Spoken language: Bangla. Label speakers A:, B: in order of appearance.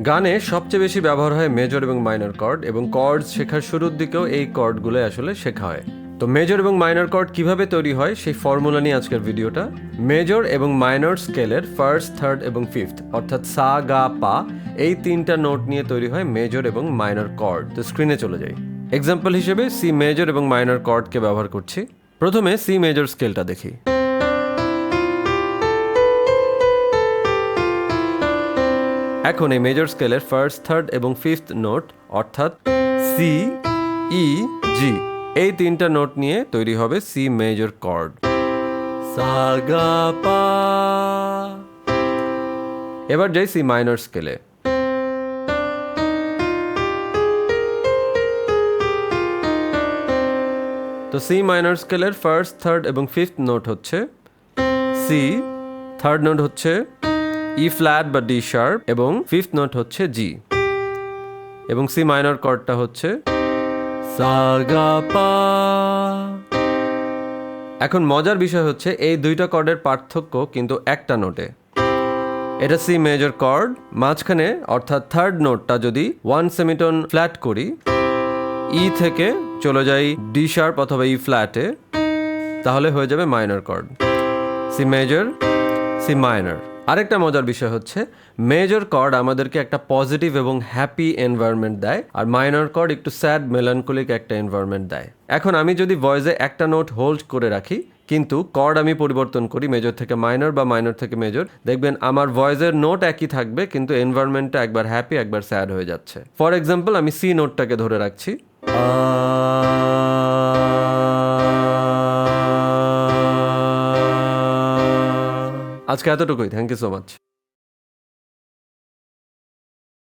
A: গানে সবচেয়ে বেশি ব্যবহার হয় মেজর এবং মাইনর কর্ড, এবং কর্ড শেখার শুরুর দিকেও এই কর্ডগুলো আসলে শেখা হয়। তো মেজর এবং মাইনর কর্ড কিভাবে তৈরি হয় সেই ফর্মুলা নিয়ে আজকের ভিডিওটা। মেজর এবং মাইনর স্কেলের ফার্স্ট, থার্ড এবং ফিফথ অর্থাৎ সা, গা, পা এই তিনটা নোট নিয়ে তৈরি হয় মেজর এবং মাইনর কর্ড। তো স্ক্রিনে চলে যাই। এক্সাম্পল হিসেবে সি মেজর এবং মাইনর কর্ডকে ব্যবহার করছি। প্রথমে সি মেজর স্কেলটা দেখি। এখন এই মেজর স্কেলের ফার্স্ট, থার্ড এবং ফিফথ নোট অর্থাৎ সি, ই, জি এই তিনটা নোট নিয়ে তৈরি হবে সি মেজর কর্ড। সা, গা, পা। এবার যাই সি মাইনর স্কেলে। তো সি মাইনর স্কেলের ফার্স্ট, থার্ড এবং ফিফথ নোট হচ্ছে সি, থার্ড নোট হচ্ছে ই ফ্ল্যাট বা ডি শার্প এবং ফিফথ নোট হচ্ছে জি, এবং সি মাইনর কর্ডটা হচ্ছে সা, গা, পা। এখন মজার বিষয় হচ্ছে এই দুইটা কর্ডের পার্থক্য কিন্তু একটা নোটে। এটা সি মেজর কর্ড, মাঝখানে অর্থাৎ থার্ড নোটটা যদি 1 সেমিটোন ফ্ল্যাট করি, ই থেকে চলে যাই ডি শার্প অথবা ই ফ্ল্যাটে, তাহলে হয়ে যাবে minor chord. C major, C minor. আরেকটা মজার বিষয় হচ্ছে মেজর কর্ড আমাদেরকে একটা পজিটিভ এবং হ্যাপি এনভায়রনমেন্ট দেয়, আর মাইনর কর্ড একটু স্যাড মেলানকোলিক একটা এনভায়রনমেন্ট দেয়। এখন আমি যদি ভয়েসে একটা নোট হোল্ড করে রাখি কিন্তু কর্ড আমি পরিবর্তন করি মেজর থেকে মাইনর বা মাইনর থেকে মেজর, দেখবেন আমার ভয়েসের নোট একই থাকবে কিন্তু এনভায়রনমেন্টটা একবার হ্যাপি একবার স্যাড হয়ে যাচ্ছে। ফর এক্সাম্পল আমি সি নোটটাকে ধরে রাখছি, আজকে এতটুকুই। Thank you so much.